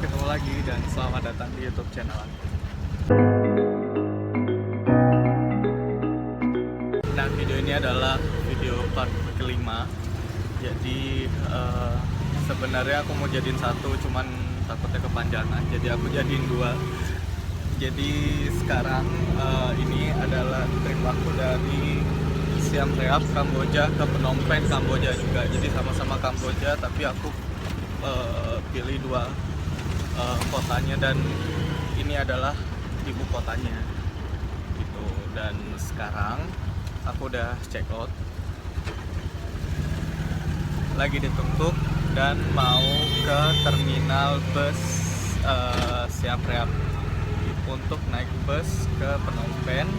ketemu lagi dan selamat datang di YouTube channel aku. Nah, video ini adalah video part kelima. Jadi sebenarnya aku mau jadiin satu, cuman takutnya kepanjangan. Jadi aku jadiin dua. Jadi sekarang ini adalah trip aku dari Siem Reap, Kamboja ke Phnom Penh, Kamboja juga. Jadi sama-sama Kamboja, tapi aku pilih dua kotanya dan ini adalah ibu kotanya gitu. Dan sekarang aku udah check out, lagi dituntut dan mau ke terminal bus Siem Reap untuk naik bus ke Phnom Penh.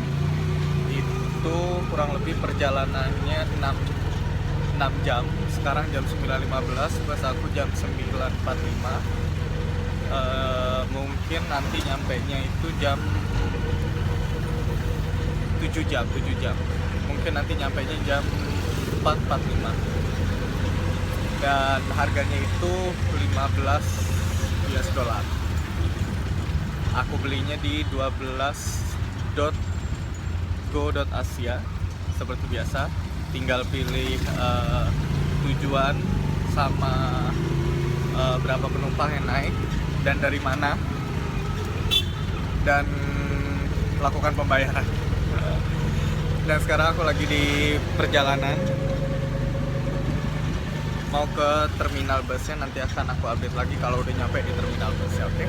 Itu kurang lebih perjalanannya 6 jam. Sekarang jam 9.15, bus aku jam 9.45. Mungkin nanti nyampainya itu jam 7 jam. Mungkin nanti nyampainya jam 4.45. Dan harganya itu 15 US dollar. Aku belinya di 12.go.asia seperti biasa. Tinggal pilih tujuan sama berapa penumpang yang naik dan dari mana, dan lakukan pembayaran. Dan sekarang aku lagi di perjalanan mau ke terminal busnya. Nanti akan aku update lagi kalau udah nyampe di terminal busnya, oke?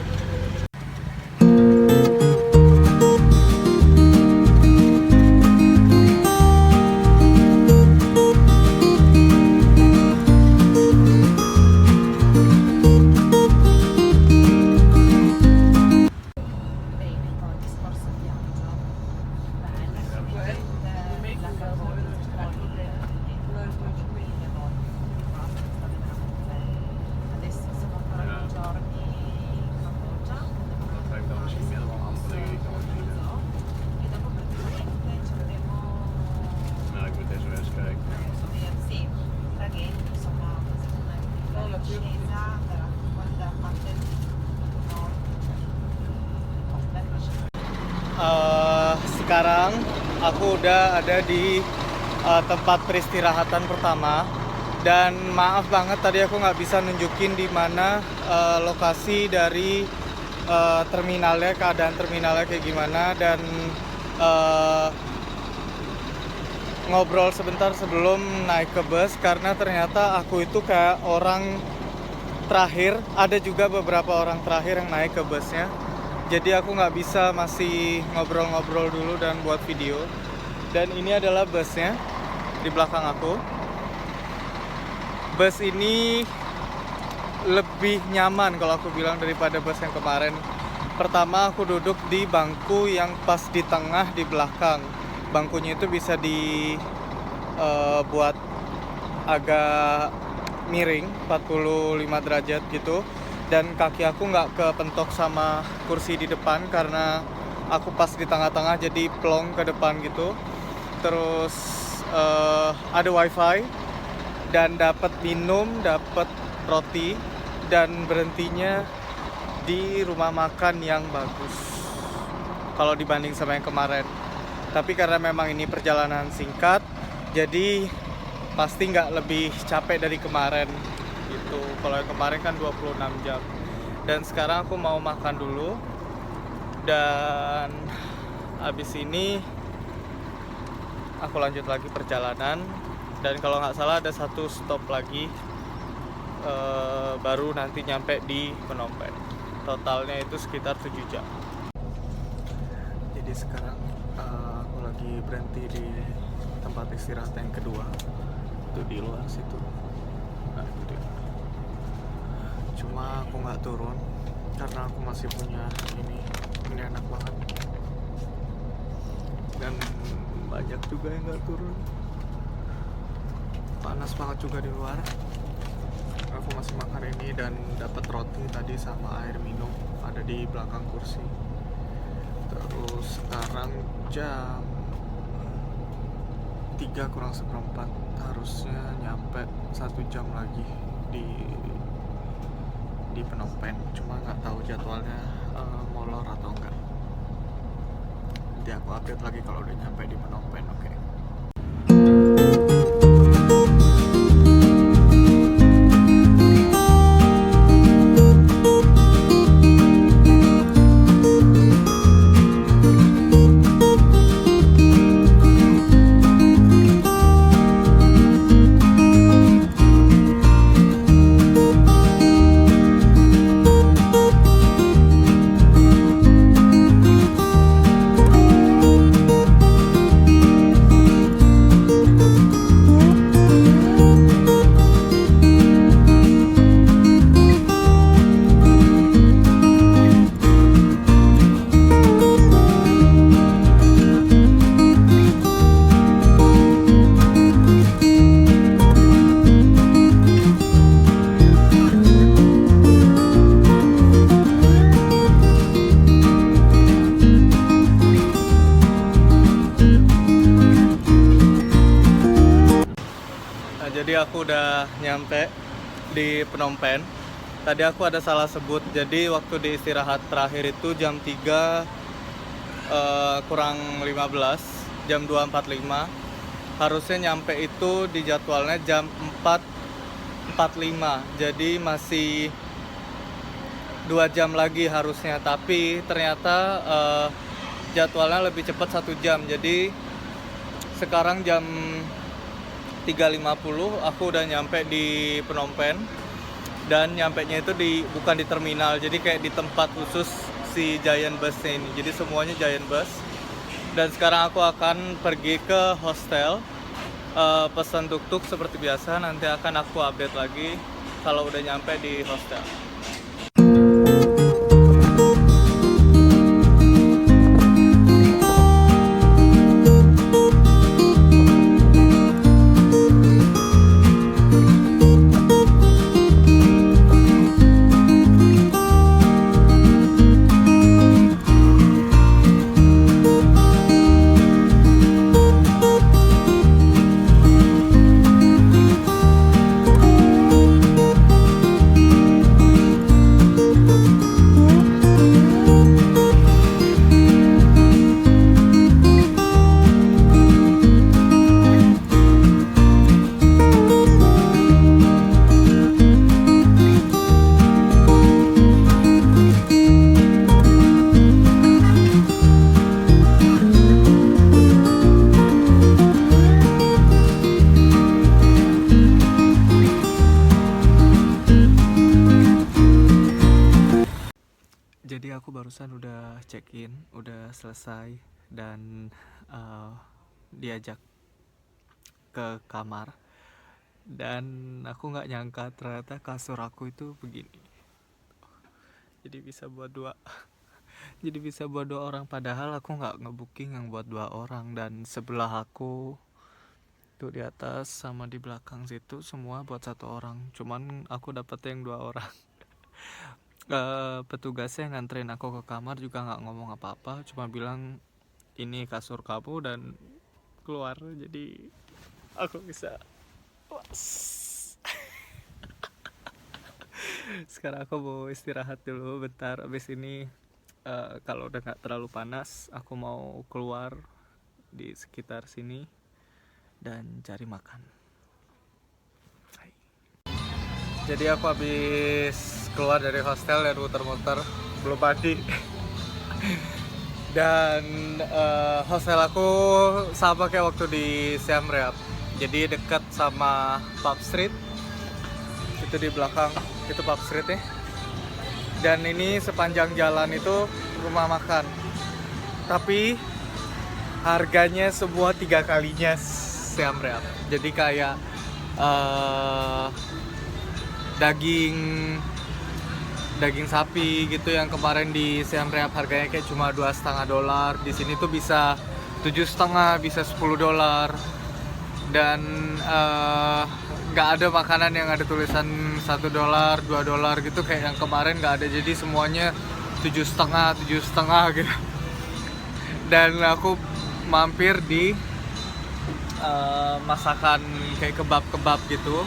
Sekarang aku udah ada di tempat peristirahatan pertama, dan maaf banget tadi aku nggak bisa nunjukin di mana lokasi dari terminalnya, keadaan terminalnya kayak gimana, dan ngobrol sebentar sebelum naik ke bus karena ternyata aku itu kayak orang terakhir. Ada juga beberapa orang terakhir yang naik ke busnya. Jadi aku nggak bisa masih ngobrol-ngobrol dulu dan buat video. Dan ini adalah busnya di belakang aku. Bus ini lebih nyaman kalau aku bilang daripada bus yang kemarin. Pertama, aku duduk di bangku yang pas di tengah di belakang. Bangkunya itu bisa dibuat agak miring 45 derajat gitu. Dan kaki aku nggak kepentok sama kursi di depan karena aku pas di tengah-tengah, jadi plong ke depan gitu. Terus ada wifi dan dapat minum, dapat roti, dan berhentinya di rumah makan yang bagus kalau dibanding sama yang kemarin. Tapi karena memang ini perjalanan singkat, jadi pasti nggak lebih capek dari kemarin gitu. Kalau yang kemarin kan 26 jam. Dan sekarang aku mau makan dulu, dan habis ini aku lanjut lagi perjalanan. Dan kalau nggak salah ada satu stop lagi, baru nanti nyampe di Phnom Penh. Totalnya itu sekitar 7 jam. Jadi sekarang aku lagi berhenti di tempat istirahat yang kedua, itu di luar situ. Nah, itu dia. Cuma aku nggak turun karena aku masih punya ini enak banget, dan banyak juga yang nggak turun. Panas banget juga di luar. Aku masih makan ini dan dapat roti tadi sama air minum ada di belakang kursi. Terus sekarang jam 3:04, harusnya nyampe 1 jam lagi di Phnom Penh. Cuma nggak tahu nanti aku update lagi kalau udah nyampe di Phnom Penh. Oke. Jadi aku udah nyampe di Phnom Penh. Tadi aku ada salah sebut. Jadi waktu di istirahat terakhir itu jam 3 kurang 15, jam 2.45. Harusnya nyampe itu di jadwalnya jam 4.45. Jadi masih 2 jam lagi harusnya. Tapi ternyata jadwalnya lebih cepat 1 jam. Jadi sekarang jam 3.50 aku udah nyampe di Phnom Penh, dan nyampenya itu bukan di terminal, jadi kayak di tempat khusus si Giant Bus-nya ini. Jadi semuanya Giant Bus. Dan sekarang aku akan pergi ke hostel, pesan tuk-tuk seperti biasa. Nanti akan aku update lagi kalau udah nyampe di hostel. Jadi aku barusan udah check-in, udah selesai, dan diajak ke kamar. Dan aku nggak nyangka ternyata kasur aku itu begini. Jadi bisa buat dua orang, padahal aku nggak ngebooking yang buat 2 orang. Dan sebelah aku tuh di atas sama di belakang situ semua buat 1 orang, cuman aku dapet yang 2 orang. Petugasnya yang nganterin aku ke kamar juga nggak ngomong apa-apa, cuma bilang ini kasur kamu dan keluar. Jadi aku bisa sekarang aku mau istirahat dulu bentar. Abis ini kalau udah nggak terlalu panas, aku mau keluar di sekitar sini dan cari makan. Jadi aku habis keluar dari hostel dan muter-muter, belum mandi. Dan hostel aku sama kayak waktu di Siem Reap, jadi dekat sama Pub Street. Itu di belakang itu Pub Streetnya. Dan ini sepanjang jalan itu rumah makan, tapi harganya semua 3 kalinya Siem Reap. Jadi kayak daging sapi gitu yang kemarin di Siem Reap harganya kayak cuma $2,5. Di sini tuh bisa $7,5, bisa $10. Dan nggak ada makanan yang ada tulisan $1, $2 gitu kayak yang kemarin, nggak ada. Jadi semuanya $7,5 gitu. Dan aku mampir di masakan kayak kebab-kebab gitu.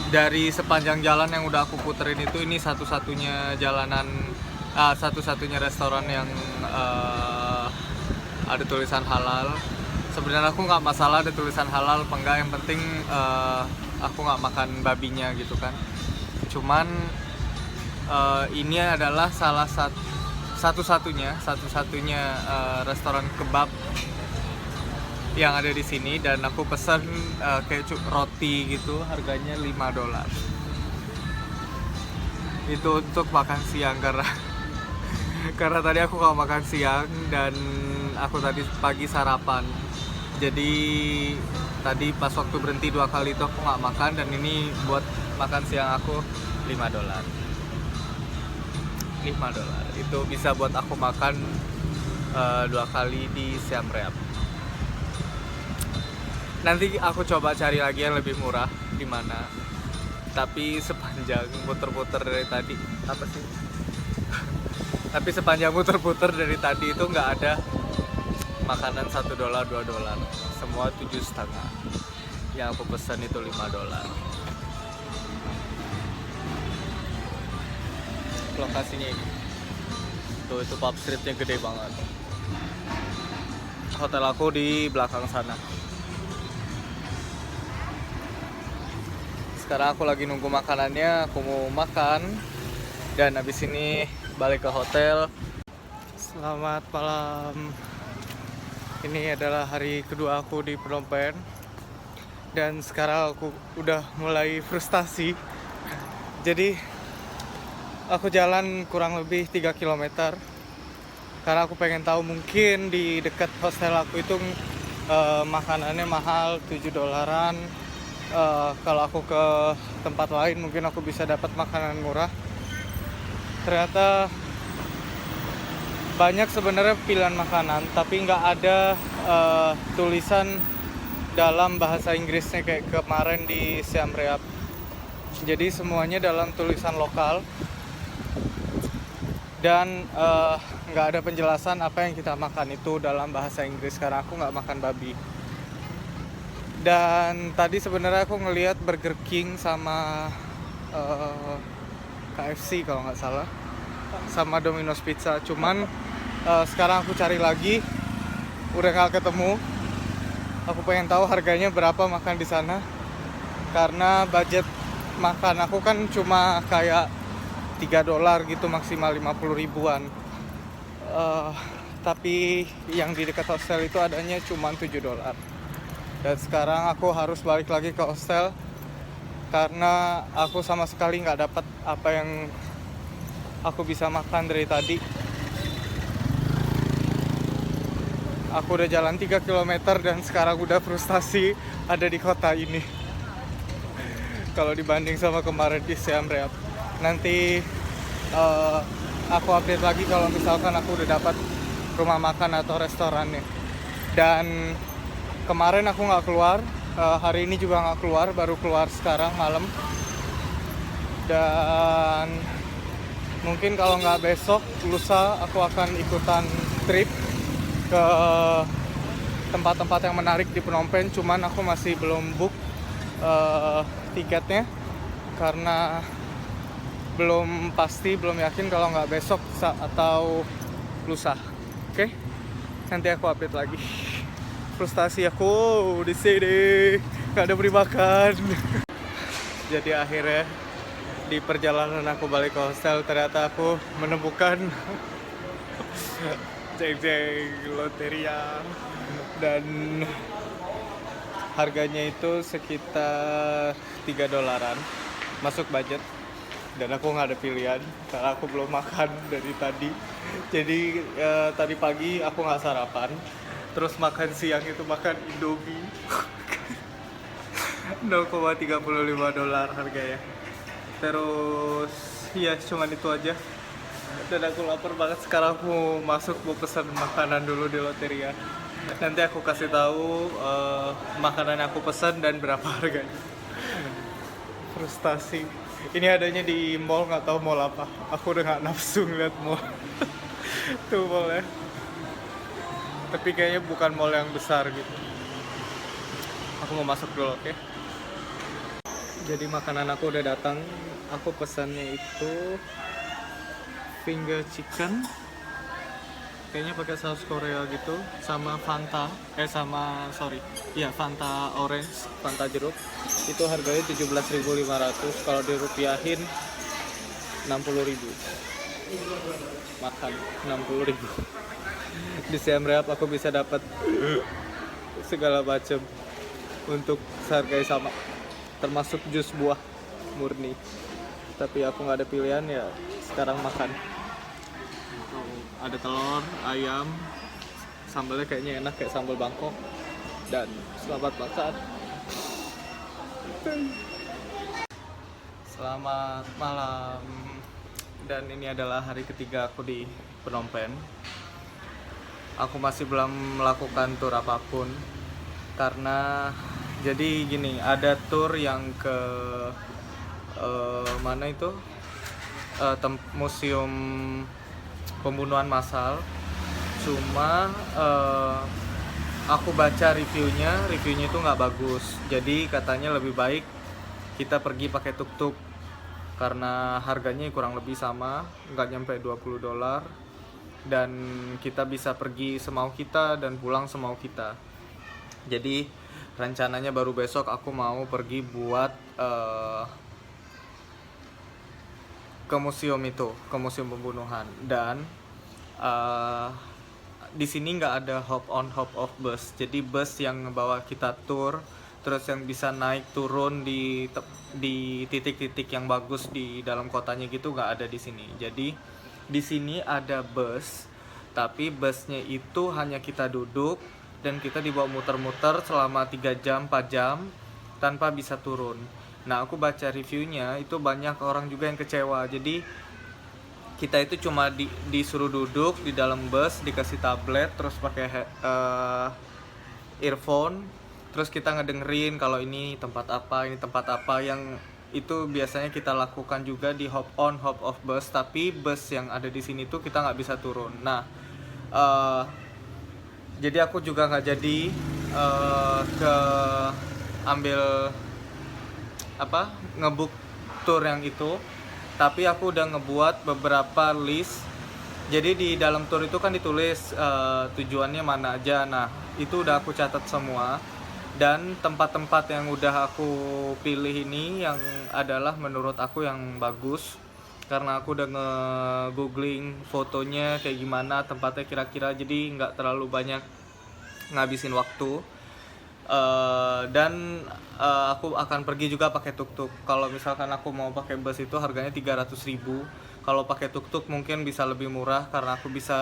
Dari sepanjang jalan yang udah aku puterin itu, ini satu-satunya restoran yang ada tulisan halal. Sebenarnya aku nggak masalah ada tulisan halal apa enggak, yang penting aku nggak makan babinya gitu kan. Cuman ini adalah satu-satunya restoran kebab yang ada di sini, dan aku pesan kayak roti gitu, harganya $5. Itu untuk makan siang karena tadi aku nggak makan siang dan aku tadi pagi sarapan. Jadi tadi pas waktu berhenti 2 kali itu aku nggak makan, dan ini buat makan siang aku $5. Itu bisa buat aku makan 2 kali di Siam Reap. Nanti aku coba cari lagi yang lebih murah di mana. Tapi sepanjang muter-muter dari tadi, Tapi sepanjang muter-muter dari tadi itu nggak ada makanan $1, $2. Semua 7,5. Yang aku pesan itu $5. Lokasinya ini. Tuh, itu pub streetnya gede banget. Hotel aku di belakang sana. Sekarang aku lagi nunggu makanannya, aku mau makan. Dan habis ini balik ke hotel. Selamat malam. Ini adalah hari kedua aku di Phnom Penh. Dan sekarang aku udah mulai frustasi. Jadi aku jalan kurang lebih 3 km. Karena aku pengen tahu mungkin di dekat hostel aku itu makanannya mahal, $7. Kalau aku ke tempat lain mungkin aku bisa dapat makanan murah. Ternyata banyak sebenarnya pilihan makanan, tapi nggak ada tulisan dalam bahasa Inggrisnya kayak kemarin di Siam Reap. Jadi semuanya dalam tulisan lokal, dan nggak ada penjelasan apa yang kita makan itu dalam bahasa Inggris, karena aku nggak makan babi. Dan tadi sebenarnya aku ngelihat Burger King sama KFC kalau nggak salah, sama Domino's Pizza. Cuman sekarang aku cari lagi, udah nggak ketemu. Aku pengen tahu harganya berapa makan di sana, karena budget makan aku kan cuma kayak $3 gitu, maksimal 50 ribuan. Tapi yang di dekat hostel itu adanya cuma $7. Dan sekarang aku harus balik lagi ke hostel karena aku sama sekali nggak dapat apa yang aku bisa makan dari tadi. Aku udah jalan 3 km dan sekarang udah frustasi ada di kota ini. Kalau dibanding sama kemarin di Siam Reap. Nanti aku update lagi kalau misalkan aku udah dapat rumah makan atau restorannya. Dan kemarin aku nggak keluar, hari ini juga nggak keluar, baru keluar sekarang malam. Dan mungkin kalau nggak besok, lusa aku akan ikutan trip ke tempat-tempat yang menarik di Phnom Penh. Cuman aku masih belum book tiketnya karena belum pasti, belum yakin kalau nggak besok atau lusa. Oke, nanti aku update lagi. Frustasi aku di sini, nggak ada beri makan. Jadi akhirnya di perjalanan aku balik ke hostel, ternyata aku menemukan jeng-jeng loteria, dan harganya itu sekitar $3, masuk budget. Dan aku nggak ada pilihan karena aku belum makan dari tadi. Jadi tadi pagi aku nggak sarapan, terus makan siang itu makan Indomie. $0,35 harganya. Terus ya cuman itu aja. Dan aku lapar banget. Sekarang aku mau pesan makanan dulu di loteria. Nanti aku kasih tahu makanan yang aku pesan dan berapa harganya. Frustasi. Ini adanya di mall, nggak tahu mall apa. Aku udah nggak nafsu ngeliat mall. Tuh mallnya. Tapi kayaknya bukan mall yang besar gitu. Aku mau masuk dulu, oke? Jadi makanan aku udah datang. Aku pesannya itu finger chicken kayaknya pakai saus Korea gitu, sama Fanta, Fanta orange, Fanta jeruk. Itu harganya 17.500, kalau dirupiahin 60.000. Makan 60.000. Di Siam Reap aku bisa dapat segala macam untuk seharga sama, termasuk jus buah murni. Tapi aku nggak ada pilihan, ya sekarang makan. Ada telur, ayam, sambalnya kayaknya enak kayak sambal Bangkok. Dan selamat makan. Selamat malam. Dan ini adalah hari ketiga aku di Phnom Penh. Aku masih belum melakukan tur apapun karena jadi gini, ada tur yang ke mana itu, museum pembunuhan massal. Cuma aku baca reviewnya itu nggak bagus. Jadi katanya lebih baik kita pergi pakai tuk-tuk karena harganya kurang lebih sama, nggak nyampe $20, dan kita bisa pergi semau kita dan pulang semau kita. Jadi rencananya baru besok aku mau pergi buat ke museum itu, ke museum pembunuhan. Dan di sini nggak ada hop on hop off bus, jadi bus yang ngebawa kita tour terus yang bisa naik turun di titik-titik yang bagus di dalam kotanya gitu nggak ada di sini. Jadi di sini ada bus, tapi busnya itu hanya kita duduk dan kita dibawa muter-muter selama 3 jam 4 jam tanpa bisa turun. Nah, aku baca reviewnya itu banyak orang juga yang kecewa. Jadi kita itu cuma disuruh duduk di dalam bus, dikasih tablet, terus pakai earphone, terus kita ngedengerin kalau ini tempat apa, yang itu biasanya kita lakukan juga di hop on hop off bus. Tapi bus yang ada di sini tuh kita nggak bisa turun. Nah, jadi aku juga nggak jadi ke ambil ngebook tour yang itu, tapi aku udah ngebuat beberapa list. Jadi di dalam tour itu kan ditulis tujuannya mana aja. Nah, itu udah aku catat semua, dan tempat-tempat yang udah aku pilih ini yang adalah menurut aku yang bagus, karena aku udah nge-googling fotonya kayak gimana tempatnya kira-kira, jadi nggak terlalu banyak ngabisin waktu. Dan aku akan pergi juga pakai tuk-tuk. Kalau misalkan aku mau pakai bus itu harganya 300.000. Kalau pakai tuk-tuk mungkin bisa lebih murah karena aku bisa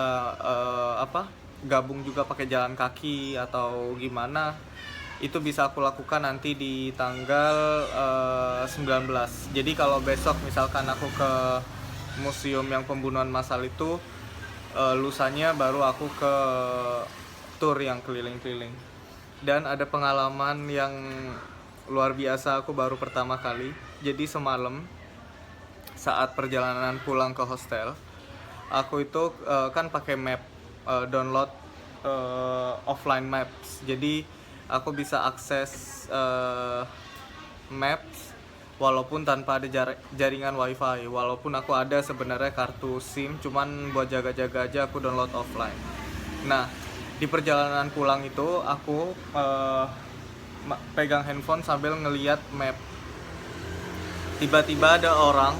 gabung juga pakai jalan kaki atau gimana. Itu bisa aku lakukan nanti di tanggal 19. Jadi kalau besok misalkan aku ke museum yang pembunuhan massal itu, lusanya baru aku ke tour yang keliling-keliling. Dan ada pengalaman yang luar biasa, aku baru pertama kali. Jadi semalam saat perjalanan pulang ke hostel, aku itu kan pakai map, download offline maps. Jadi aku bisa akses maps walaupun tanpa ada jaringan wifi. Walaupun aku ada sebenarnya kartu SIM, cuman buat jaga-jaga aja aku download offline. Nah, di perjalanan pulang itu aku pegang handphone sambil ngeliat map. Tiba-tiba ada orang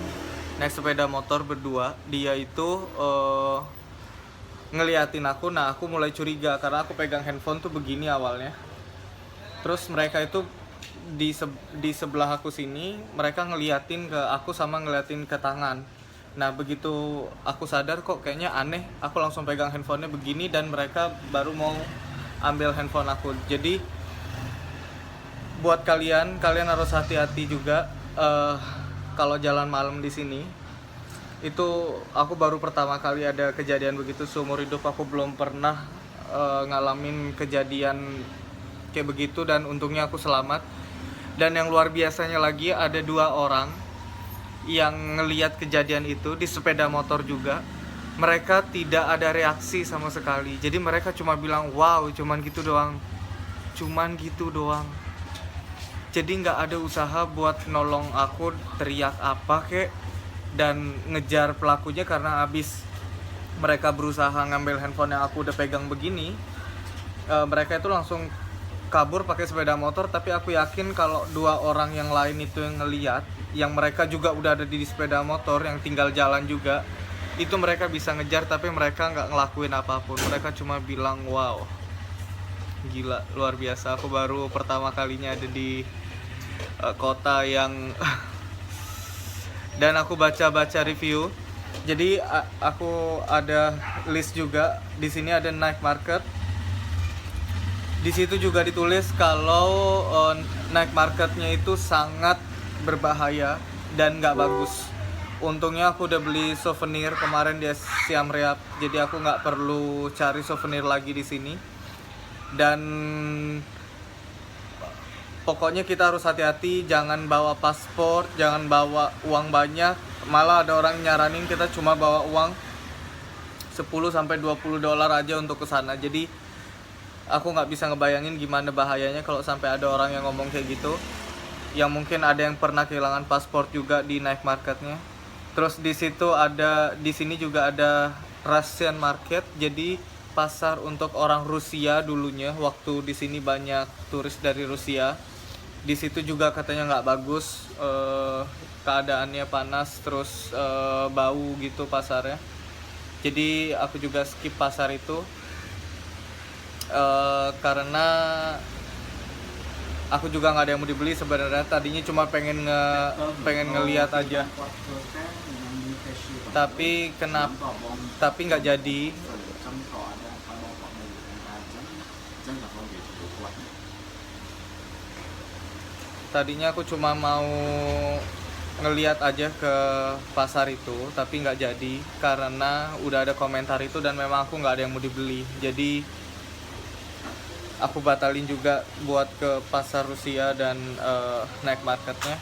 naik sepeda motor berdua. Dia itu ngeliatin aku. Nah, aku mulai curiga karena aku pegang handphone tuh begini awalnya. Terus mereka itu di sebelah aku sini, mereka ngeliatin ke aku sama ngeliatin ke tangan. Nah, begitu aku sadar kok kayaknya aneh, aku langsung pegang handphonenya begini dan mereka baru mau ambil handphone aku. Jadi buat kalian harus hati-hati juga kalau jalan malam di sini. Itu aku baru pertama kali ada kejadian begitu, seumur hidup aku belum pernah ngalamin kejadian kayak begitu, dan untungnya aku selamat. Dan yang luar biasanya lagi, ada 2 orang yang ngelihat kejadian itu di sepeda motor juga. Mereka tidak ada reaksi sama sekali. Jadi mereka cuma bilang, wow, cuman gitu doang. Jadi nggak ada usaha buat nolong aku, teriak apa kek, dan ngejar pelakunya karena abis mereka berusaha ngambil handphone yang aku udah pegang begini, mereka itu langsung kabur pakai sepeda motor. Tapi aku yakin kalau 2 orang yang lain itu yang ngeliat, yang mereka juga udah ada di sepeda motor, yang tinggal jalan juga, itu mereka bisa ngejar, tapi mereka nggak ngelakuin apapun. Mereka cuma bilang, wow, gila, luar biasa. Aku baru pertama kalinya ada di kota yang dan aku baca-baca review. Jadi aku ada list juga. Di sini ada night market. Di situ juga ditulis kalau night marketnya itu sangat berbahaya dan nggak bagus. Untungnya aku udah beli souvenir kemarin di Siam Reap, jadi aku nggak perlu cari souvenir lagi di sini. Dan pokoknya kita harus hati-hati, jangan bawa paspor, jangan bawa uang banyak. Malah ada orang nyaranin kita cuma bawa uang 10-20 dolar aja untuk ke sana. Jadi aku nggak bisa ngebayangin gimana bahayanya kalau sampai ada orang yang ngomong kayak gitu. Yang mungkin ada yang pernah kehilangan paspor juga di night marketnya. Terus di sini juga ada Russian market. Jadi pasar untuk orang Rusia dulunya, waktu di sini banyak turis dari Rusia. Di situ juga katanya nggak bagus, keadaannya panas, terus bau gitu pasarnya. Jadi aku juga skip pasar itu karena aku juga nggak ada yang mau dibeli sebenarnya. Tadinya cuma pengen ngeliat aja, tapi nggak jadi. Tadinya aku cuma mau ngeliat aja ke pasar itu, tapi nggak jadi karena udah ada komentar itu dan memang aku nggak ada yang mau dibeli. Jadi aku batalin juga buat ke pasar Rusia dan night marketnya.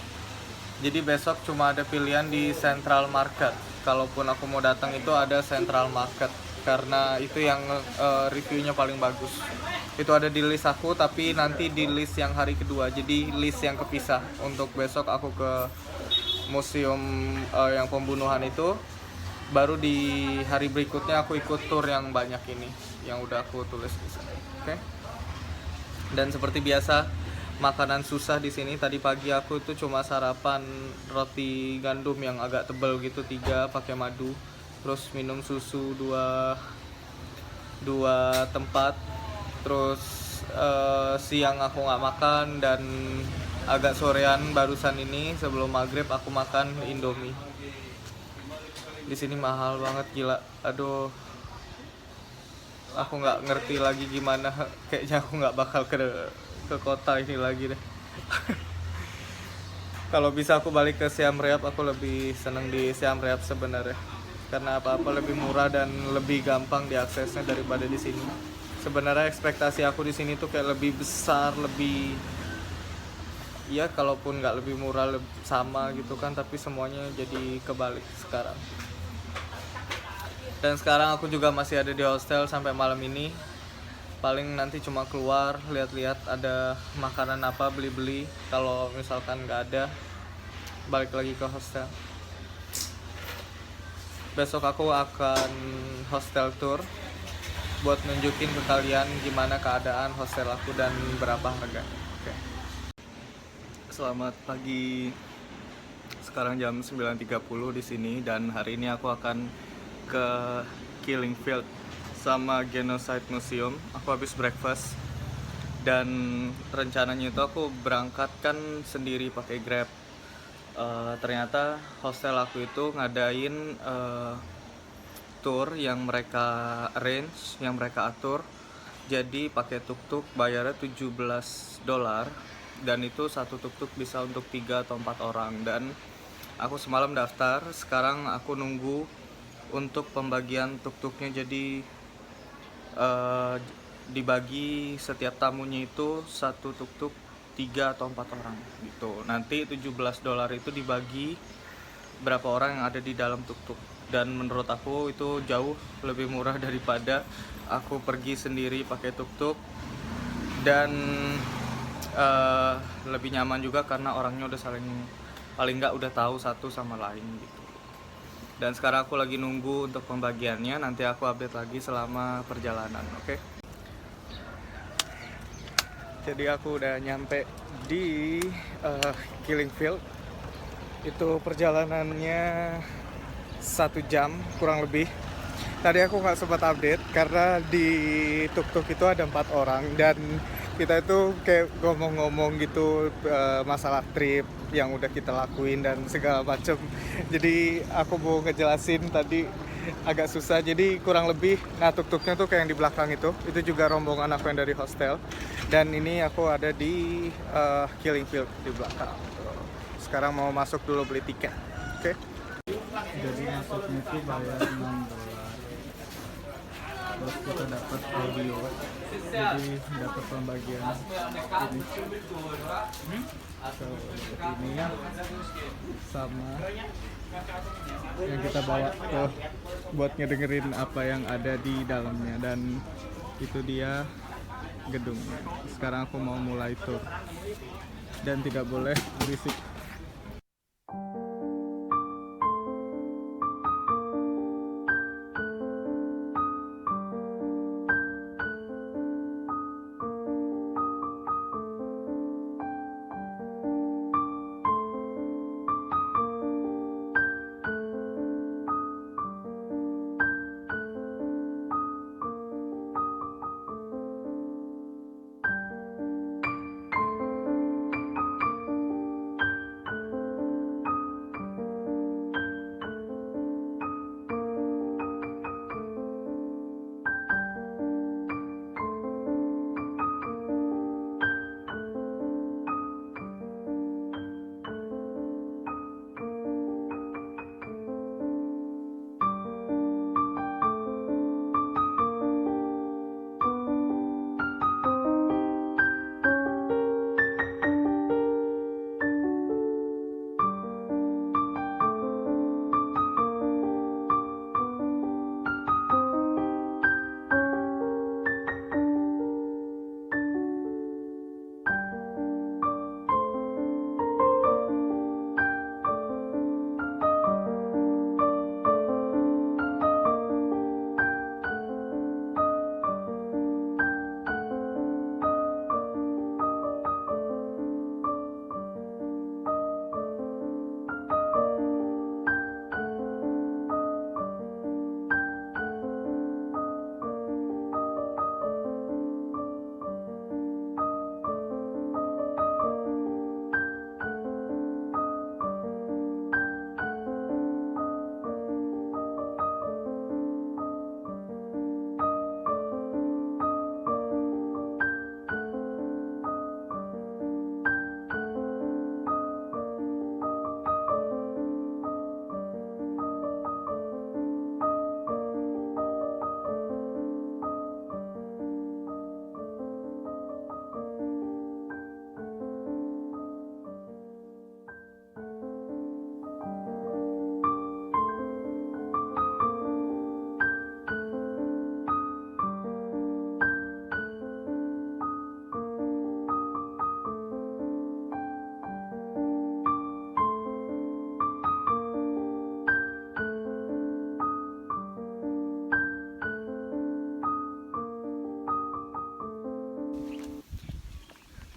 Jadi besok cuma ada pilihan di Central Market. Kalaupun aku mau datang itu ada Central Market karena itu yang reviewnya paling bagus. Itu ada di list aku, tapi nanti di list yang hari kedua. Jadi list yang kepisah. Untuk besok aku ke museum yang pembunuhan itu. Baru di hari berikutnya aku ikut tour yang banyak ini, yang udah aku tulis di sana. Oke. Dan seperti biasa, makanan susah di sini. Tadi pagi aku itu cuma sarapan roti gandum yang agak tebal gitu, 3 pakai madu. Terus minum susu 2 tempat. Terus siang aku nggak makan, dan agak sorean barusan ini sebelum maghrib aku makan Indomie. Di sini mahal banget, gila. Aduh, aku nggak ngerti lagi gimana. Kayaknya aku nggak bakal ke kota ini lagi deh. Kalau bisa aku balik ke Siam Reap, aku lebih seneng di Siam Reap sebenarnya, karena apa-apa lebih murah dan lebih gampang diaksesnya daripada di sini. Sebenarnya ekspektasi aku di sini tuh kayak lebih besar, lebih, ya kalaupun nggak lebih murah, sama gitu kan, tapi semuanya jadi kebalik sekarang. Dan sekarang aku juga masih ada di hostel sampai malam ini. Paling nanti cuma keluar lihat-lihat ada makanan apa, beli-beli. Kalau misalkan nggak ada, balik lagi ke hostel. Besok aku akan hostel tour buat nunjukin ke kalian gimana keadaan hostel aku dan berapa harga. Oke. Selamat pagi. Sekarang jam 9.30 di sini, dan hari ini aku akan ke Killing Field sama Genocide Museum. Aku habis breakfast dan rencananya itu aku berangkat kan sendiri pakai Grab. Ternyata hostel aku itu ngadain tour yang mereka arrange, yang mereka atur. Jadi pakai tuk-tuk bayarnya 17 dolar, dan itu satu tuk-tuk bisa untuk 3 atau 4 orang. Dan aku semalam daftar, sekarang aku nunggu untuk pembagian tuk-tuknya. Jadi dibagi setiap tamunya itu satu tuk-tuk 3 atau 4 orang gitu. Nanti 17 dolar itu dibagi berapa orang yang ada di dalam tuk-tuk. Dan menurut aku itu jauh lebih murah daripada aku pergi sendiri pakai tuk-tuk. Dan lebih nyaman juga karena orangnya udah paling nggak udah tahu satu sama lain gitu. Dan sekarang aku lagi nunggu untuk pembagiannya, nanti aku update lagi selama perjalanan, oke? Jadi aku udah nyampe di Killing Field. Itu perjalanannya 1 jam kurang lebih. Tadi aku nggak sempat update karena di tuk-tuk itu ada 4 orang dan kita itu kayak ngomong-ngomong gitu masalah trip yang udah kita lakuin dan segala macem. Jadi aku mau ngejelasin tadi agak susah. Jadi kurang lebih, nah tuk-tuknya tuh kayak yang di belakang itu juga rombongan aku yang dari hostel. Dan ini aku ada di Killing Field di belakang. Sekarang mau masuk dulu beli tiket, oke? Jadi masuknya tuh bayar $6. Terus kita dapat audio, jadi dapat pembagian ini. So, ini sama yang kita bawa buat ngedengerin apa yang ada di dalamnya, dan itu dia gedungnya. Sekarang aku mau mulai tour dan tidak boleh berisik.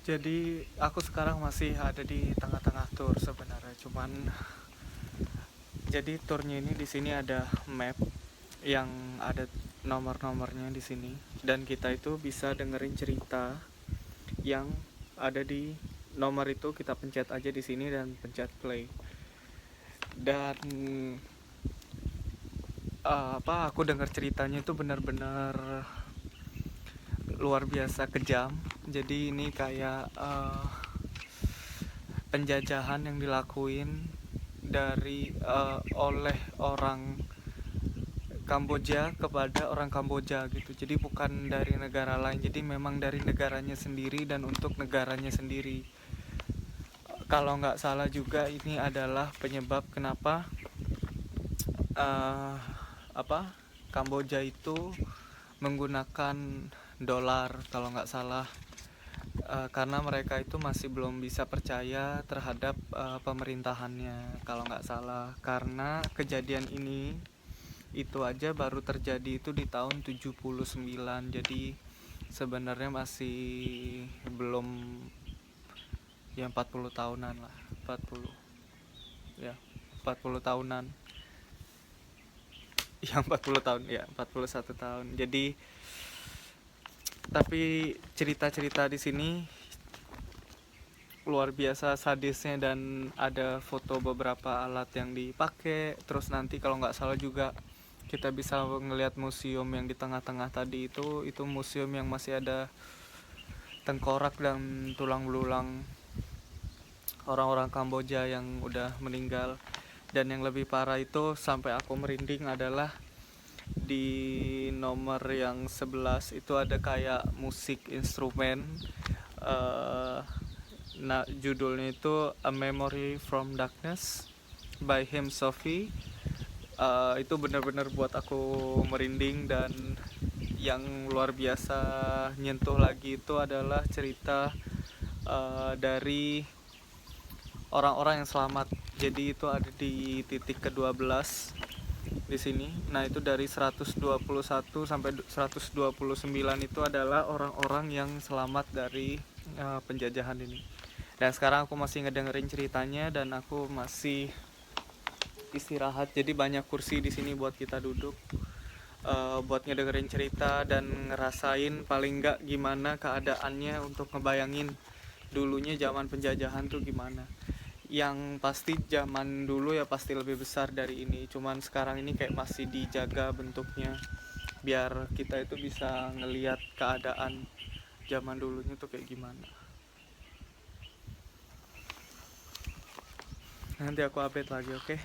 Jadi aku sekarang masih ada di tengah-tengah tour sebenarnya, cuman jadi tournya ini di sini ada map yang ada nomor-nomornya di sini, dan kita itu bisa dengerin cerita yang ada di nomor itu. Kita pencet aja di sini dan pencet play. Dan aku dengar ceritanya itu benar-benar luar biasa kejam. Jadi ini kayak penjajahan yang dilakuin oleh orang Kamboja kepada orang Kamboja gitu. Jadi bukan dari negara lain, jadi memang dari negaranya sendiri dan untuk negaranya sendiri. Kalau nggak salah juga ini adalah penyebab kenapa Kamboja itu menggunakan dolar kalau nggak salah. karena mereka itu masih belum bisa percaya terhadap pemerintahannya kalau nggak salah, karena kejadian ini itu aja baru terjadi itu di tahun 79. Jadi sebenarnya masih belum, ya 40 tahunan lah, 40, ya 40 tahunan. Yang 40 tahun, ya 41 tahun. Jadi tapi cerita-cerita di sini luar biasa sadisnya, dan ada foto beberapa alat yang dipakai. Terus nanti kalau nggak salah juga kita bisa ngelihat museum yang di tengah-tengah tadi, itu museum yang masih ada tengkorak dan tulang belulang orang-orang Kamboja yang udah meninggal. Dan yang lebih parah itu sampai aku merinding adalah di nomor yang 11 itu ada kayak musik instrumen. Nah, judulnya itu A Memory from Darkness by Him Sophie. Itu benar-benar buat aku merinding. Dan yang luar biasa nyentuh lagi itu adalah cerita dari orang-orang yang selamat. Jadi itu ada di titik ke-12 di sini. Nah, itu dari 121 sampai 129 itu adalah orang-orang yang selamat dari penjajahan ini. Dan sekarang aku masih ngedengerin ceritanya dan aku masih istirahat. Jadi banyak kursi di sini buat kita duduk, buat ngedengerin cerita dan ngerasain paling nggak gimana keadaannya, untuk ngebayangin dulunya zaman penjajahan tuh gimana. Yang pasti zaman dulu ya pasti lebih besar dari ini, cuman sekarang ini kayak masih dijaga bentuknya biar kita itu bisa ngelihat keadaan zaman dulunya tuh kayak gimana. Nanti aku update lagi, oke?